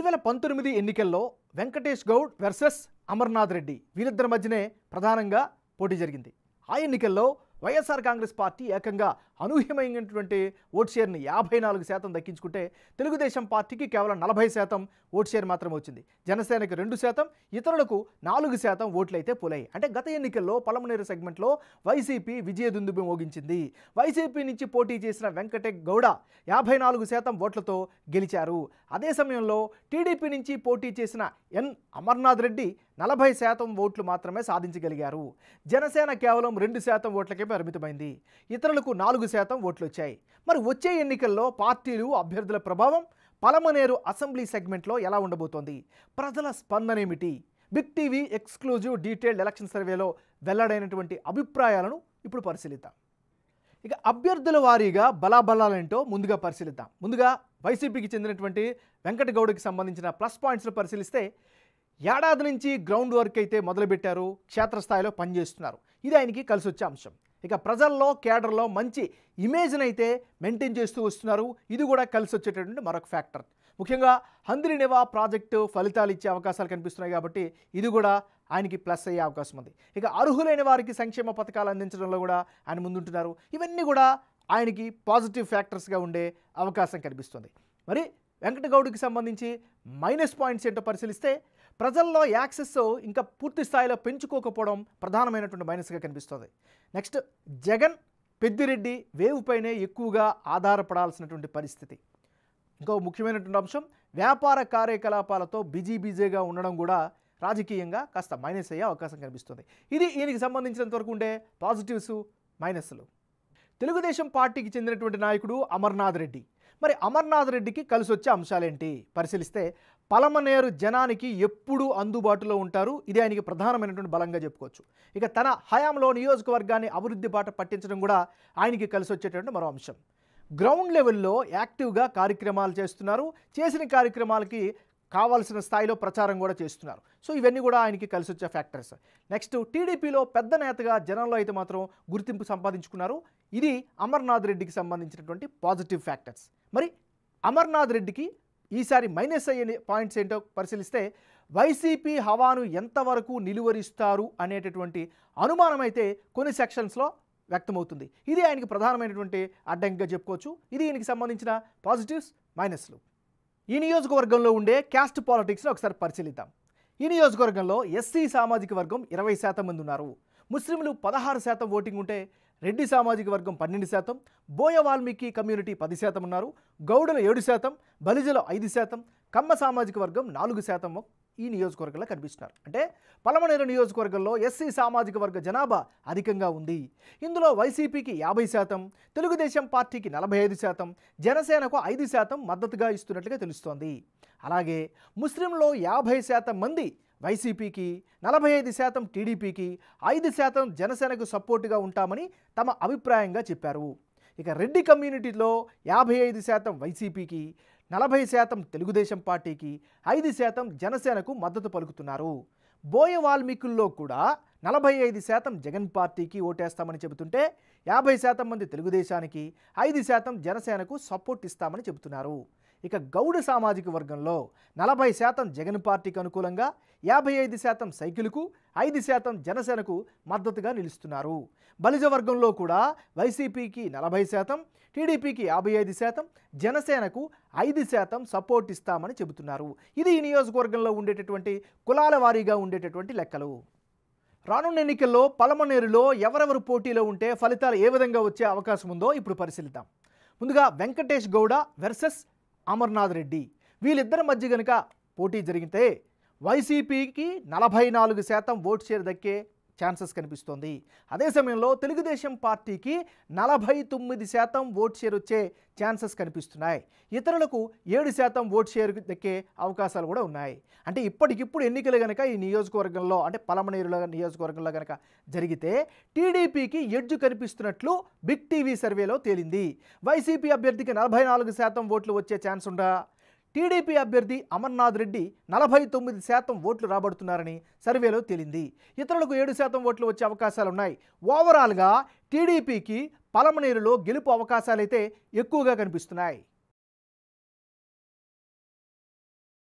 2019 ఎన్నికల్లో వెంకటేష్ గౌడ్ వర్సెస్ అమర్నాథ్ రెడ్డి వీరిద్దరి మధ్యనే ప్రధానంగా పోటీ జరిగింది. ఆ ఎన్నికల్లో వైఎస్ఆర్ కాంగ్రెస్ పార్టీ ఏకంగా అనూహ్యమైనటువంటి ఓట్ షేర్ని 54% దక్కించుకుంటే తెలుగుదేశం పార్టీకి కేవలం 40% ఓట్ షేర్ మాత్రమే వచ్చింది. జనసేనకి 2%, ఇతరులకు 4% ఓట్లయితే పోలాయి. అంటే గత ఎన్నికల్లో పలమనేరు సెగ్మెంట్లో వైసీపీ విజయదుందుబి మోగించింది. వైసీపీ నుంచి పోటీ చేసిన వెంకటేష్ గౌడ 54% ఓట్లతో గెలిచారు. అదే సమయంలో టీడీపీ నుంచి పోటీ చేసిన అమర్నాథ్ రెడ్డి 40% ఓట్లు మాత్రమే సాధించగలిగారు. జనసేన కేవలం 2% ఓట్లకే పరిమితమైంది. ఇతరులకు 4% ఓట్లు వచ్చాయి. మరి వచ్చే ఎన్నికల్లో పార్టీలు అభ్యర్థుల ప్రభావం పలమనేరు అసెంబ్లీ సెగ్మెంట్లో ఎలా ఉండబోతోంది? ప్రజల స్పందన ఏమిటి? Big TV exclusive detailed election సర్వేలో వెల్లడైనటువంటి అభిప్రాయాలను ఇప్పుడు పరిశీలిద్దాం. ఇక అభ్యర్థుల వారీగా బలాబలాలేంటో ముందుగా పరిశీలిద్దాం. ముందుగా వైసీపీకి చెందినటువంటి వెంకట గౌడకి సంబంధించిన ప్లస్ పాయింట్స్ను పరిశీలిస్తే ఏడాది నుంచి గ్రౌండ్ వర్క్ అయితే మొదలుపెట్టారు, క్షేత్రస్థాయిలో పనిచేస్తున్నారు. ఇది ఆయనకి కలిసి వచ్చే అంశం. ఇక ప్రజల్లో కేడర్లో మంచి ఇమేజ్ని అయితే మెయింటైన్ చేస్తూ వస్తున్నారు. ఇది కూడా కలిసి వచ్చేటటువంటి మరొక ఫ్యాక్టర్. ముఖ్యంగా హంద్రీనివా ప్రాజెక్టు ఫలితాలు ఇచ్చే అవకాశాలు కనిపిస్తున్నాయి కాబట్టి ఇది కూడా ఆయనకి ప్లస్ అయ్యే అవకాశం ఉంది. ఇక అర్హులైన వారికి సంక్షేమ పథకాలు అందించడంలో కూడా ఆయన ముందుంటున్నారు. ఇవన్నీ కూడా ఆయనకి పాజిటివ్ ఫ్యాక్టర్స్గా ఉండే అవకాశం కనిపిస్తుంది. మరి వెంకటగౌడ్కి సంబంధించి మైనస్ పాయింట్స్ ఏంటో పరిశీలిస్తే ప్రజల్లో యాక్సెస్ ఇంకా పూర్తి స్థాయిలో పెంచుకోకపోవడం ప్రధానమైనటువంటి మైనస్గా కనిపిస్తుంది. నెక్స్ట్, జగన్ పెద్దిరెడ్డి వేవ్ పైనే ఎక్కువగా ఆధారపడాల్సినటువంటి పరిస్థితి. ఇంకో ముఖ్యమైనటువంటి అంశం, వ్యాపార కార్యకలాపాలతో బిజీగా ఉండడం కూడా రాజకీయంగా కాస్త మైనస్ అయ్యే అవకాశం కనిపిస్తుంది. ఇది ఈయనకి సంబంధించినంత వరకు ఉండే పాజిటివ్స్, మైనస్లు. తెలుగుదేశం పార్టీకి చెందినటువంటి నాయకుడు అమర్నాథ్ రెడ్డి. మరి అమర్నాథ్ రెడ్డికి కలిసి వచ్చే అంశాలేంటి పరిశీలిస్తే పలమనేరు జనానికి ఎప్పుడూ అందుబాటులో ఉంటారు. ఇది ఆయనకి ప్రధానమైనటువంటి బలంగా చెప్పుకోవచ్చు. ఇక తన హయాంలో నియోజకవర్గాన్ని అభివృద్ధి బాట పట్టించడం కూడా ఆయనకి కలిసి వచ్చేటటువంటి మరో అంశం. గ్రౌండ్ లెవెల్లో యాక్టివ్గా కార్యక్రమాలు చేస్తున్నారు. చేసిన కార్యక్రమాలకి కావాల్సిన స్థాయిలో ప్రచారం కూడా చేస్తున్నారు. సో ఇవన్నీ కూడా ఆయనకి కలిసి వచ్చే ఫ్యాక్టర్స్. నెక్స్ట్, టీడీపీలో పెద్ద నేతగా జనంలో అయితే మాత్రం గుర్తింపు సంపాదించుకున్నారు. ఇది అమర్నాథ్ రెడ్డికి సంబంధించినటువంటి పాజిటివ్ ఫ్యాక్టర్స్. మరి అమర్నాథ్ రెడ్డికి ఈసారి మైనస్ అయ్యే పాయింట్స్ ఏంటో పరిశీలిస్తే వైసీపీ హవాను ఎంతవరకు నిలువరిస్తారు అనేటటువంటి అనుమానం అయితే కొన్ని సెక్షన్స్లో వ్యక్తమవుతుంది. ఇది ఆయనకి ప్రధానమైనటువంటి అడ్డంకిగా చెప్పుకోవచ్చు. ఇది ఈయనకి సంబంధించిన పాజిటివ్స్, మైనస్లు. ఈ నియోజకవర్గంలో ఉండే క్యాస్ట్ పాలిటిక్స్ని ఒకసారి పరిశీలిద్దాం. ఈ నియోజకవర్గంలో ఎస్సీ సామాజిక వర్గం 20% మంది ఉన్నారు. ముస్లింలు 16% ఓటింగ్ ఉంటే రెడ్డి సామాజిక వర్గం 12%, బోయ వాల్మీకి కమ్యూనిటీ 10% ఉన్నారు. గౌడులు 7%, బలిజలు 5%, కమ్మ సామాజిక వర్గం 4% ఈ నియోజకవర్గంలో కనిపిస్తున్నారు. అంటే పలమనేరు నియోజకవర్గంలో ఎస్సీ సామాజిక వర్గ జనాభా అధికంగా ఉంది. ఇందులో వైసీపీకి 50%, తెలుగుదేశం పార్టీకి 45%, జనసేనకు 5% మద్దతుగా ఇస్తున్నట్లుగా తెలుస్తోంది. అలాగే ముస్లింలో 50% మంది వైసీపీకి, 45% టీడీపీకి, 5% జనసేనకు సపోర్టుగా ఉంటామని తమ అభిప్రాయంగా చెప్పారు. ఇక రెడ్డి కమ్యూనిటీలో 55% వైసీపీకి, 40% తెలుగుదేశం పార్టీకి, 5% జనసేనకు మద్దతు పలుకుతున్నారు. బోయ వాల్మీకుల్లో కూడా 45% జగన్ పార్టీకి ఓటేస్తామని చెబుతుంటే 50% మంది తెలుగుదేశానికి, 5% జనసేనకు సపోర్ట్ ఇస్తామని చెబుతున్నారు. ఇక గౌడ సామాజిక వర్గంలో 40% జగన్ పార్టీకి అనుకూలంగా, 55% సైకిల్కు, 5% జనసేనకు మద్దతుగా నిలుస్తున్నారు. బలిజ వర్గంలో కూడా వైసీపీకి 40%, టీడీపీకి 55%, జనసేనకు 5% సపోర్ట్ ఇస్తామని చెబుతున్నారు. ఇది ఈ నియోజకవర్గంలో ఉండేటటువంటి కులాల వారీగా ఉండేటటువంటి లెక్కలు. రానున్న ఎన్నికల్లో పలమనేరులో ఎవరెవరు పోటీలో ఉంటే ఫలితాలు ఏ విధంగా వచ్చే అవకాశం ఉందో ఇప్పుడు పరిశీలిద్దాం. ముందుగా వెంకటేష్ గౌడ వర్సెస్ అమర్నాథ్ రెడ్డి, వీళ్ళిద్దరి మధ్య కనుక పోటీ జరిగితే వైసీపీకి 44% ఓట్ షేర్ దక్కే ఛాన్సెస్ కనిపిస్తోంది. అదే సమయంలో తెలుగుదేశం పార్టీకి 49% ఓట్ షేర్ వచ్చే ఛాన్సెస్ కనిపిస్తున్నాయి. ఇతరులకు 7% ఓట్ షేర్ దక్కే అవకాశాలు కూడా ఉన్నాయి. అంటే ఇప్పటికిప్పుడు ఎన్నికలు కనుక ఈ నియోజకవర్గంలో అంటే పలమనేరులో నియోజకవర్గంలో కనుక జరిగితే టీడీపీకి ఎడ్జ్ కనిపిస్తున్నట్లు బిగ్ టీవీ సర్వేలో తేలింది. వైసీపీ అభ్యర్థికి 44% ఓట్లు వచ్చే ఛాన్స్ ఉందా? టీడీపీ అభ్యర్థి అమర్నాథ్ రెడ్డి 49% ఓట్లు రాబడుతున్నారని సర్వేలో తేలింది. ఇతరులకు 7% ఓట్లు వచ్చే అవకాశాలున్నాయి. ఓవరాల్గా టీడీపీకి పలమనేరులో గెలుపు అవకాశాలైతే ఎక్కువగా కనిపిస్తున్నాయి.